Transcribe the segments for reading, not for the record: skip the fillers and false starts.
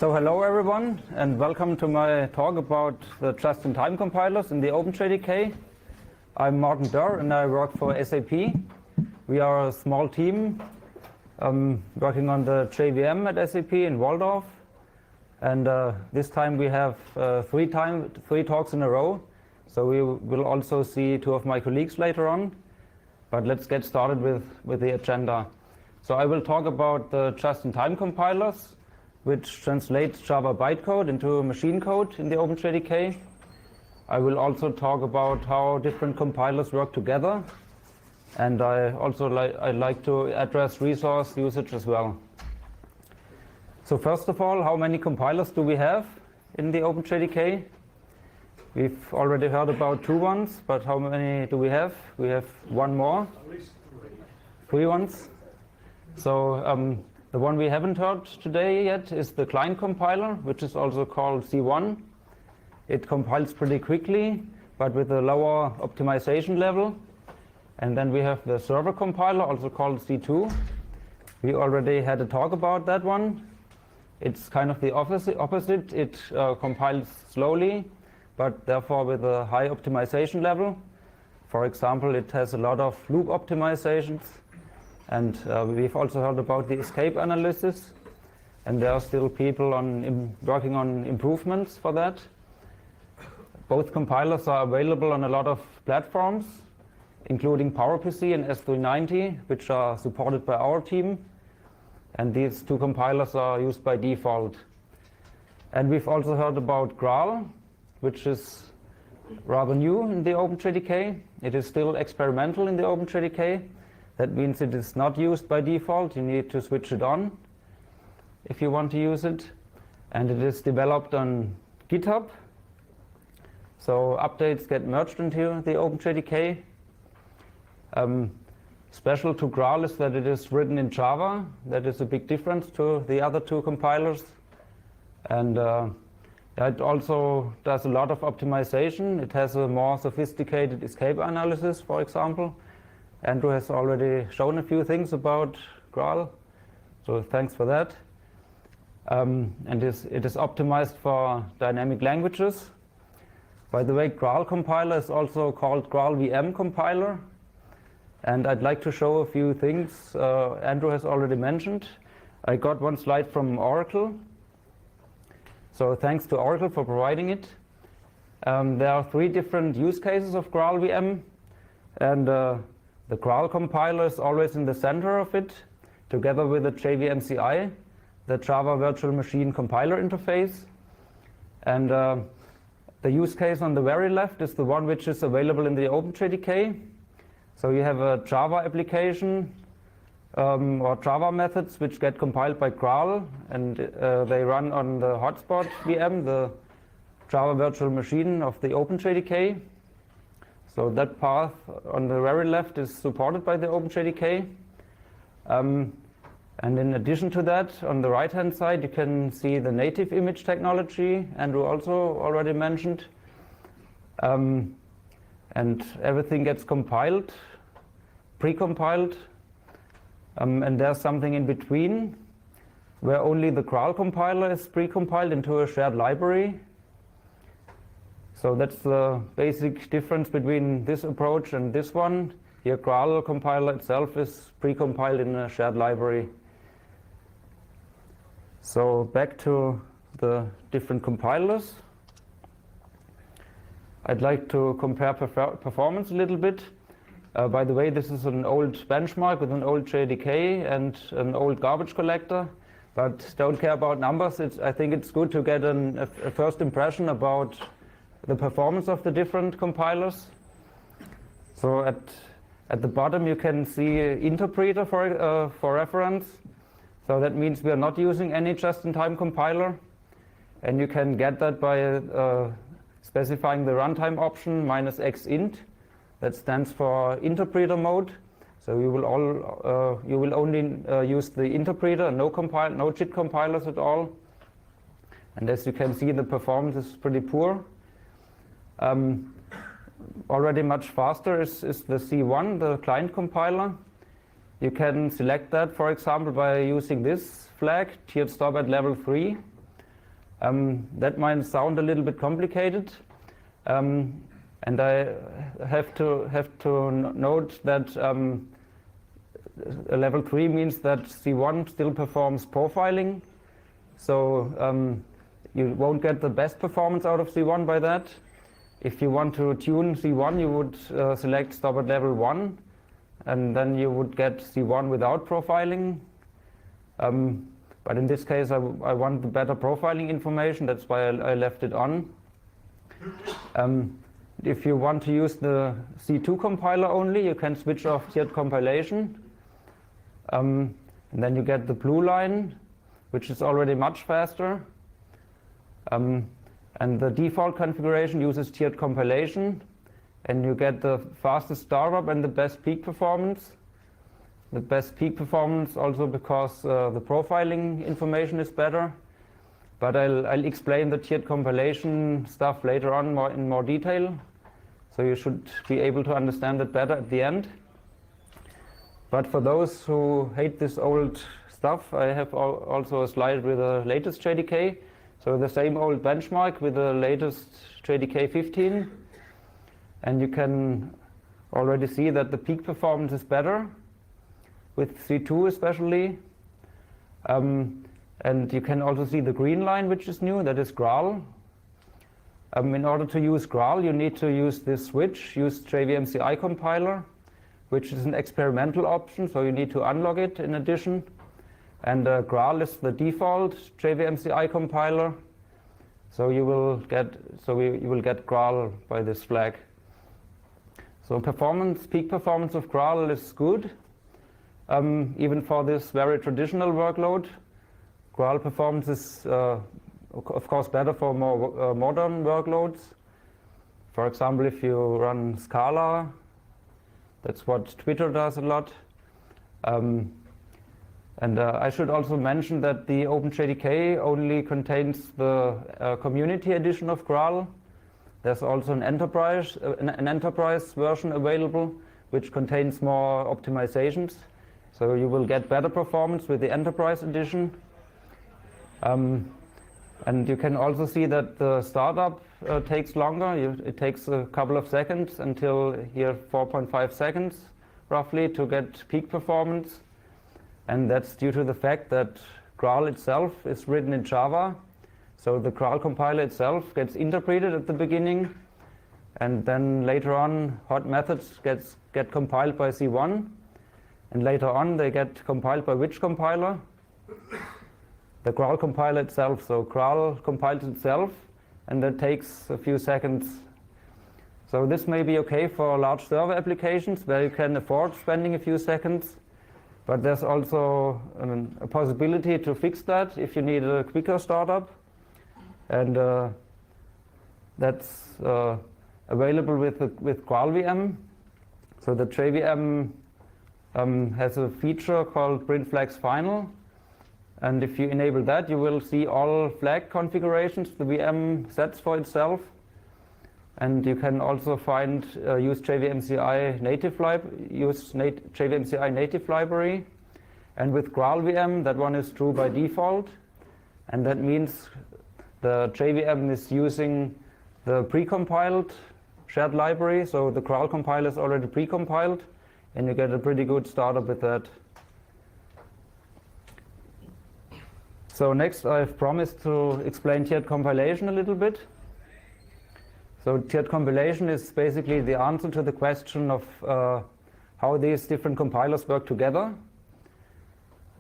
So hello everyone, and welcome to my talk about the just-in-time compilers in the OpenJDK. I'm Martin Dörr and I work for SAP. We are a small team working on the JVM at SAP in Walldorf. And this time we have three talks in a row. So we will also see two of my colleagues later on. But let's get started with the agenda. So I will talk about the just-in-time compilers, which translates Java bytecode into machine code in the OpenJDK. I will also talk about how different compilers work together. And I'd like to address resource usage as well. So first of all, how many compilers do we have in the OpenJDK? We've already heard about 2 ones, but how many do we have? We have one more. At least 3 ones. So the one we haven't heard today yet is the client compiler, which is also called C1. It compiles pretty quickly, but with a lower optimization level. And then we have the server compiler, also called C2. We already had a talk about that one. It's kind of the opposite. It compiles slowly, but therefore with a high optimization level. For example, it has a lot of loop optimizations. And we've also heard about the escape analysis. And there are still people working on improvements for that. Both compilers are available on a lot of platforms, including PowerPC and S390, which are supported by our team. And these 2 compilers are used by default. And we've also heard about Graal, which is rather new in the OpenJDK. It is still experimental in the OpenJDK. That means it is not used by default. You need to switch it on if you want to use it. And it is developed on GitHub. So updates get merged into the OpenJDK. Special to Graal is that it is written in Java. That is a big difference to the other 2 compilers. And it also does a lot of optimization. It has a more sophisticated escape analysis, for example. Andrew has already shown a few things about Graal, so thanks for that. And it is optimized for dynamic languages. By the way, Graal compiler is also called Graal VM compiler. And I'd like to show a few things Andrew has already mentioned. I got one slide from Oracle. So thanks to Oracle for providing it. There are 3 different use cases of Graal VM. And the Graal compiler is always in the center of it, together with the JVMCI, the Java Virtual Machine Compiler Interface. And the use case on the very left is the one which is available in the OpenJDK. So you have a Java application or Java methods which get compiled by Graal, and they run on the hotspot VM, the Java Virtual Machine of the OpenJDK. So that path on the very left is supported by the OpenJDK. And in addition to that, on the right-hand side, you can see the native image technology Andrew also already mentioned. And everything gets compiled, pre-compiled. And there's something in between where only the Graal compiler is pre-compiled into a shared library. So that's the basic difference between this approach and this one. Here, Graal compiler itself is pre-compiled in a shared library. So back to the different compilers. I'd like to compare performance a little bit. By the way, this is an old benchmark with an old JDK and an old garbage collector. But don't care about numbers. I think it's good to get a first impression about the performance of the different compilers. So at the bottom you can see interpreter for reference. So that means we are not using any just-in-time compiler. And you can get that by specifying the runtime option -xint. That stands for interpreter mode. So you will only use the interpreter, no JIT compilers at all. And as you can see, the performance is pretty poor. Already much faster is the C1, the client compiler. You can select that, for example, by using this flag, tiered stop at level 3. That might sound a little bit complicated, and I have to note that a level 3 means that C1 still performs profiling, so you won't get the best performance out of C1 by that. If you want to tune C1, you would select stop at level 1, and then you would get C1 without profiling. But in this case, I want the better profiling information. That's why I left it on. If you want to use the C2 compiler only, you can switch off tiered compilation. And then you get the blue line, which is already much faster. And the default configuration uses tiered compilation. And you get the fastest startup and the best peak performance. The best peak performance also because the profiling information is better. But I'll explain the tiered compilation stuff later on in more detail. So you should be able to understand it better at the end. But for those who hate this old stuff, I have also a slide with the latest JDK. So the same old benchmark with the latest JDK 15. And you can already see that the peak performance is better, with C2 especially. And you can also see the green line, which is new, that is Graal. In order to use Graal, you need to use this switch, use JVMCI compiler, which is an experimental option, so you need to unlock it in addition. And Graal is the default JVMCI compiler, so you will get Graal by this flag. So peak performance of Graal is good. Even for this very traditional workload, Graal performance is, of course, better for more modern workloads. For example, if you run Scala, that's what Twitter does a lot. And I should also mention that the OpenJDK only contains the community edition of Graal. There's also an enterprise version available, which contains more optimizations. So you will get better performance with the enterprise edition. And you can also see that the startup takes longer. It takes a couple of seconds until here 4.5 seconds roughly to get peak performance. And that's due to the fact that Graal itself is written in Java. So the Graal compiler itself gets interpreted at the beginning, and then later on hot methods get compiled by C1, and later on they get compiled by which compiler? The Graal compiler itself. So Graal compiles itself, and that takes a few seconds. So this may be okay for large server applications where you can afford spending a few seconds. But there's also a possibility to fix that if you need a quicker startup. And that's available with GraalVM. So the JVM has a feature called print flags final. And if you enable that, you will see all flag configurations the VM sets for itself. And you can also use JVMCI native library. And with GraalVM, that one is true by default. And that means the JVM is using the precompiled shared library. So the Graal compiler is already precompiled, and you get a pretty good startup with that. So next, I've promised to explain tiered compilation a little bit. So tiered compilation is basically the answer to the question of how these different compilers work together.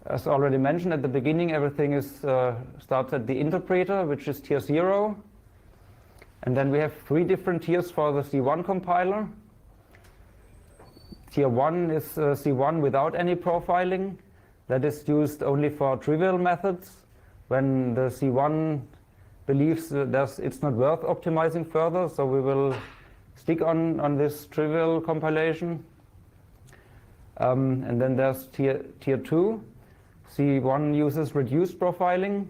As already mentioned at the beginning, everything starts at the interpreter, which is tier 0. And then we have 3 different tiers for the C1 compiler. Tier 1 is C1 without any profiling. That is used only for trivial methods. When the C1 believes it's not worth optimizing further, so we will stick on this trivial compilation. And then there's tier 2. C1 uses reduced profiling,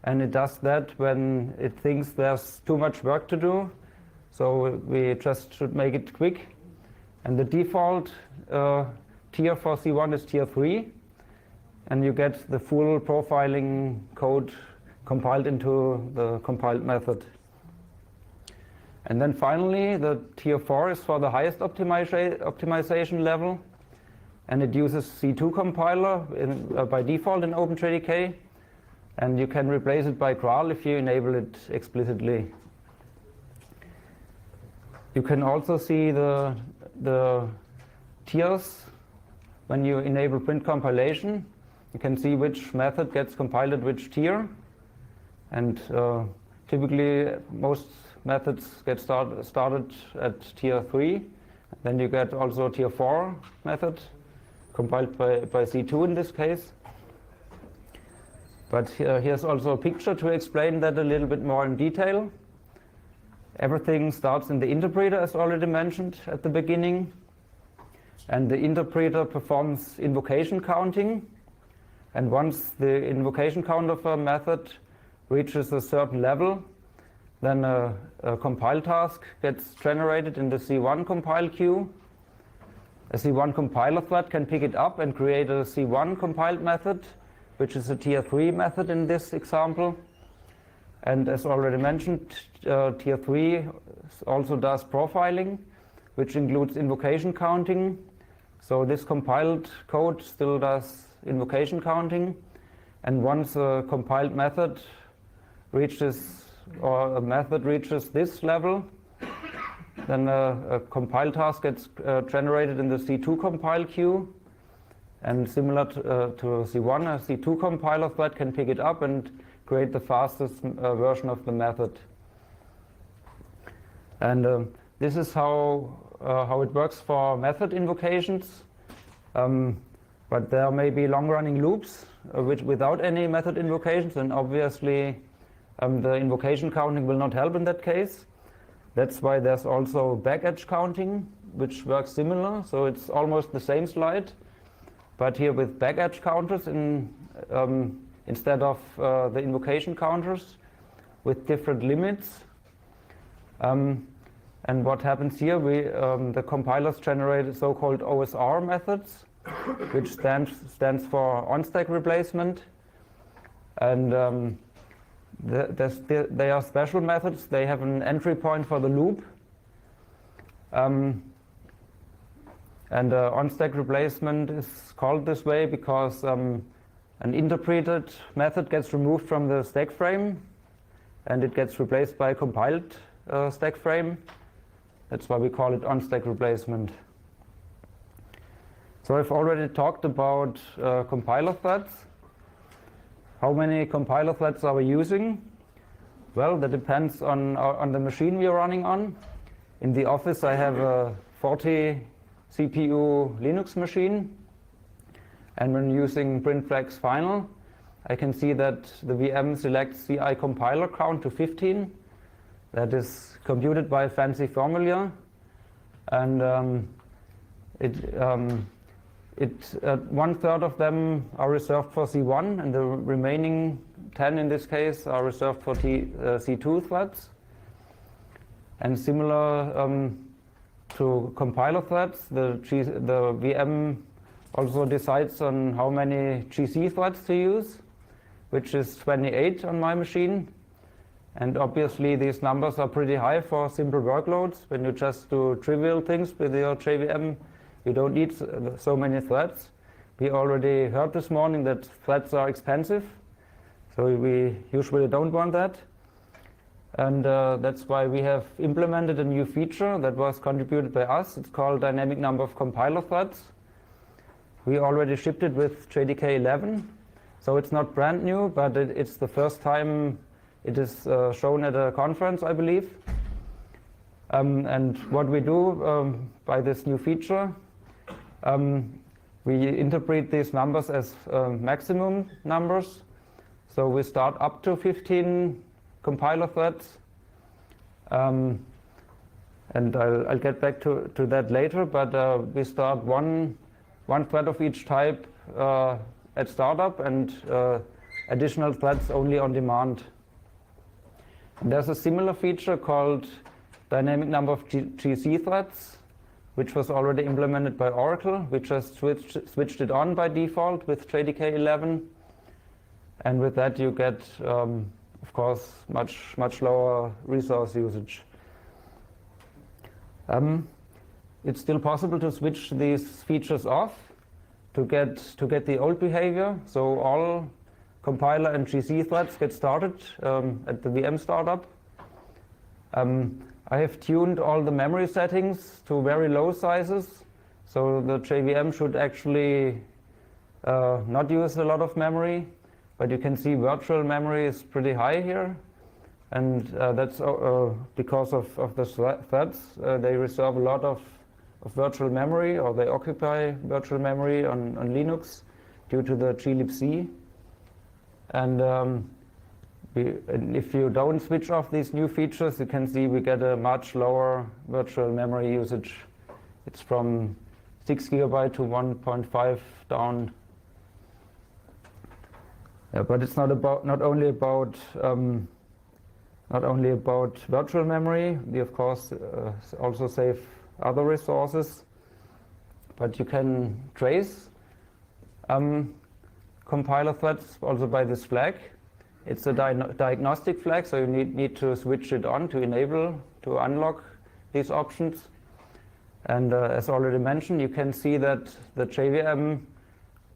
and it does that when it thinks there's too much work to do. So we just should make it quick. And the default tier for C1 is tier 3. And you get the full profiling code compiled into the compiled method. And then finally, the tier 4 is for the highest optimization level, and it uses C2 compiler by default in OpenJDK, and you can replace it by Graal if you enable it explicitly. You can also see the tiers when you enable print compilation. You can see which method gets compiled at which tier, and typically most methods get started at tier 3. Then you get also tier 4 method, compiled by C2 in this case. But here's also a picture to explain that a little bit more in detail. Everything starts in the interpreter, as already mentioned at the beginning. And the interpreter performs invocation counting. And once the invocation count of a method reaches a certain level, then a compile task gets generated in the C1 compile queue. A C1 compiler thread can pick it up and create a C1 compiled method, which is a tier 3 method in this example. And as already mentioned, tier 3 also does profiling, which includes invocation counting. So this compiled code still does invocation counting. And once a compiled method reaches, or a method reaches this level, then a compile task gets generated in the C2 compile queue. And similar to C1, a C2 compiler thread can pick it up and create the fastest version of the method. And this is how it works for method invocations. But there may be long-running loops without any method invocations, and obviously the invocation counting will not help in that case. That's why there's also back-edge counting, which works similar. So it's almost the same slide, but here with back-edge counters instead of the invocation counters with different limits. And what happens here, the compilers generate so-called OSR methods, which stands for on-stack replacement. And they are special methods. They have an entry point for the loop. And on-stack replacement is called this way because an interpreted method gets removed from the stack frame, and it gets replaced by a compiled stack frame. That's why we call it on-stack replacement. So I've already talked about compiler threads. How many compiler threads are we using? Well, that depends on the machine we are running on. In the office, I have a 40 CPU Linux machine. And when using printflex final, I can see that the VM selects CI compiler count to 15. That is computed by a fancy formula. And 1/3 of them are reserved for C1, and the remaining 10 in this case are reserved for C2 threads. And similar to compiler threads, the VM also decides on how many GC threads to use, which is 28 on my machine. And obviously these numbers are pretty high for simple workloads. When you just do trivial things with your JVM, you don't need so many threads. We already heard this morning that threads are expensive, so we usually don't want that. And that's why we have implemented a new feature that was contributed by us. It's called dynamic number of compiler threads. We already shipped it with JDK 11, so it's not brand new, but it's the first time it is shown at a conference, I believe. And what we do by this new feature, we interpret these numbers as maximum numbers. So we start up to 15 compiler threads. And I'll get back to that later, but we start one thread of each type at startup, and additional threads only on demand. And there's a similar feature called dynamic number of GC threads, which was already implemented by Oracle. We just switched it on by default with JDK 11. and with that you get, of course, much lower resource usage. It's still possible to switch these features off to get the old behavior. So all compiler and GC threads get started at the VM startup. I have tuned all the memory settings to very low sizes, so the JVM should actually not use a lot of memory, but you can see virtual memory is pretty high here, and that's because of the threads. They reserve a lot of virtual memory, or they occupy virtual memory on Linux due to the glibc. And if you don't switch off these new features, you can see we get a much lower virtual memory usage. It's from 6 GB to 1.5 down. Yeah, but it's not only about virtual memory. We of course also save other resources, but you can trace compiler threads also by this flag. It's a diagnostic flag, so you need to switch it on to unlock these options. And as already mentioned, you can see that the JVM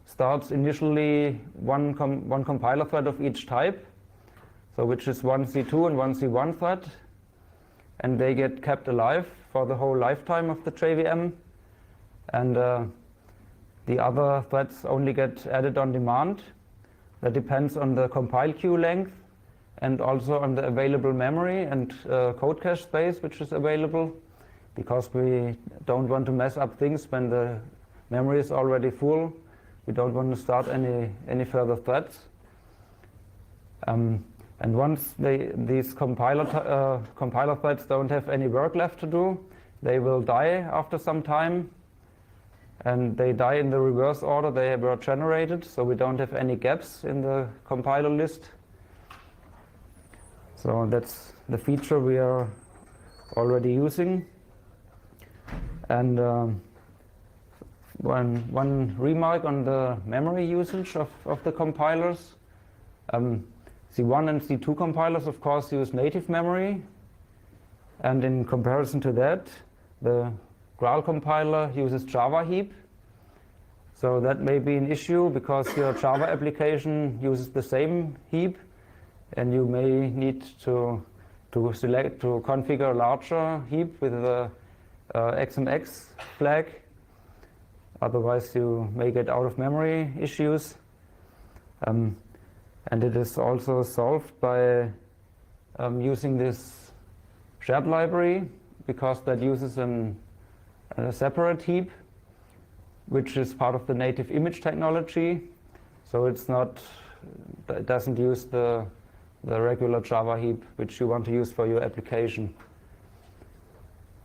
starts initially one compiler thread of each type, so which is one C2 and one C1 thread, and they get kept alive for the whole lifetime of the JVM. And the other threads only get added on demand. That depends on the compile queue length and also on the available memory and code cache space which is available, because we don't want to mess up things when the memory is already full. We don't want to start any further threads. And once these compiler threads don't have any work left to do, they will die after some time. And they die in the reverse order they were generated, so we don't have any gaps in the compiler list. So that's the feature we are already using. And one remark on the memory usage of the compilers. C1 and C2 compilers, of course, use native memory. And in comparison to that, the Graal compiler uses Java heap. So that may be an issue because your Java application uses the same heap, and you may need to configure a larger heap with the XMX flag. Otherwise you may get out of memory issues. And it is also solved by using this shared library, because that uses a separate heap, which is part of the native image technology. So it doesn't use the regular Java heap, which you want to use for your application.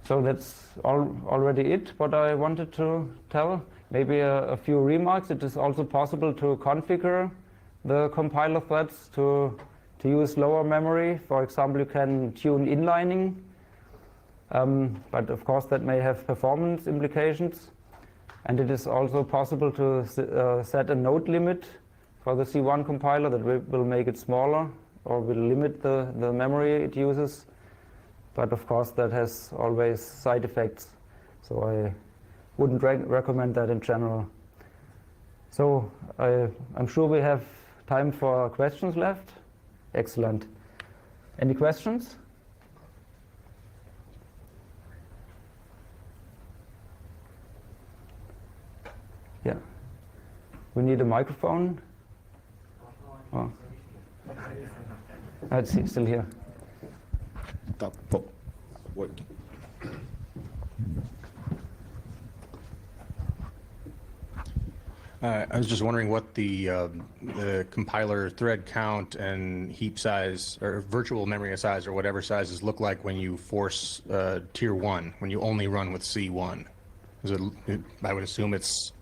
So that's already it, what I wanted to tell. Maybe a few remarks. It is also possible to configure the compiler threads to use lower memory. For example, you can tune inlining. But of course that may have performance implications. And it is also possible to set a node limit for the C1 compiler that will make it smaller or will limit the memory it uses. But of course that has always side effects, so I wouldn't recommend that in general. So I'm sure we have time for questions left. Excellent. Any questions? Yeah. We need a microphone. Oh. It's still here. I was just wondering what the compiler thread count and heap size or virtual memory size or whatever sizes look like when you force tier 1, when you only run with C1. I would assume it's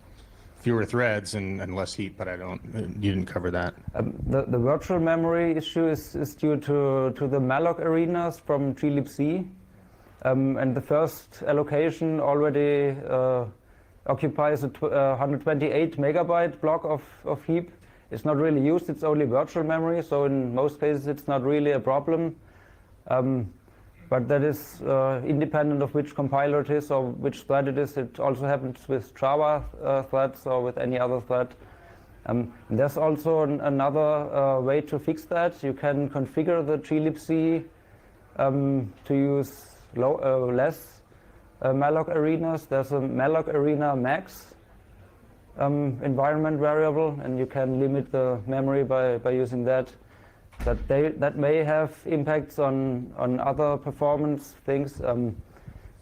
fewer threads and less heap, but you didn't cover that. The virtual memory issue is due to the malloc arenas from glibc. And the first allocation already occupies a 128 megabyte block of heap, it's not really used, it's only virtual memory, so in most cases it's not really a problem. But that is independent of which compiler it is or which thread it is. It also happens with Java threads or with any other thread. There's also another way to fix that. You can configure the glibc to use less malloc arenas. There's a malloc arena max environment variable, and you can limit the memory by using that. That may have impacts on other performance things,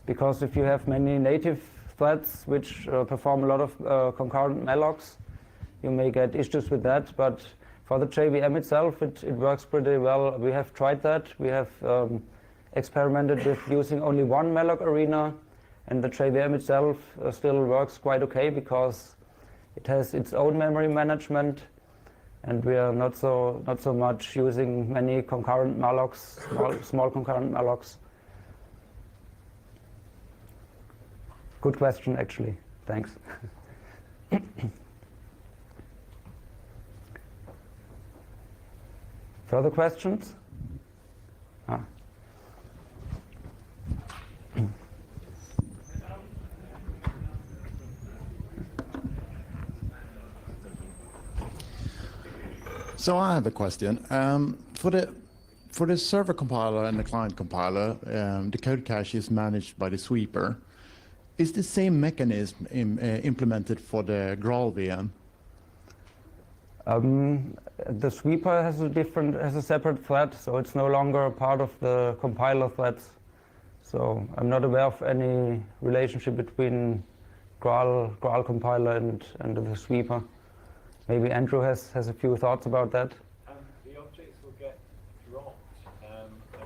because if you have many native threads which perform a lot of concurrent mallocs, you may get issues with that. But for the JVM itself, it works pretty well. We have tried that. We have experimented with using only one malloc arena, and the JVM itself still works quite okay because it has its own memory management. And we are not so much using many concurrent mallocs, small concurrent mallocs. Good question, actually. Thanks. Further questions? So I have a question. For the server compiler and the client compiler, the code cache is managed by the sweeper. Is the same mechanism implemented for the Graal VM? The sweeper has a separate thread, so it's no longer a part of the compiler threads. So I'm not aware of any relationship between Graal compiler and the sweeper. Maybe Andrew has a few thoughts about that. The objects will get dropped. I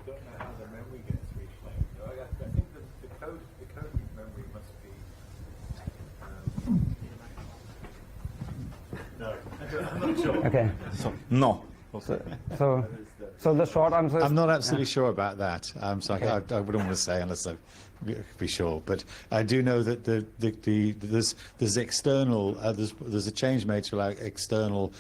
don't know how the memory gets reclaimed. I think the code memory must be. No, I'm not sure. Okay. No. So the short answer is I'm not absolutely sure about that. So I wouldn't want to say unless I be sure. But I do know that there's external there's a change made to allow external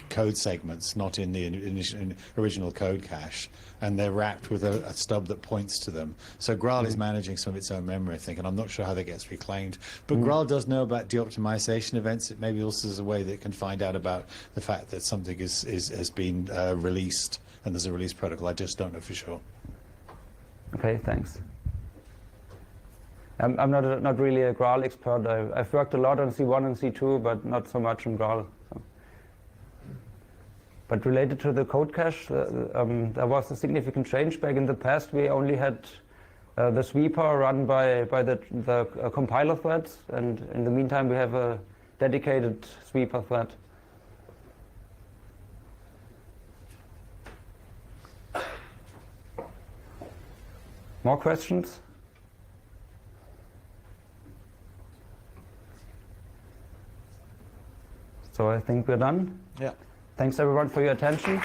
code segments, not in the original code cache, and they're wrapped with a stub that points to them. So Graal is managing some of its own memory, I think, and I'm not sure how that gets reclaimed. But Graal does know about de-optimization events. It maybe also is a way that it can find out about the fact that something has been released, and there's a release protocol. I just don't know for sure. okay. Thanks. I'm not really a Graal expert. I've worked a lot on C1 and C2, but not so much on Graal. So. But related to the code cache, there was a significant change. Back in the past, we only had the sweeper run by the compiler threads, and in the meantime, we have a dedicated sweeper thread. More questions? So I think we're done. Yeah. Thanks everyone for your attention.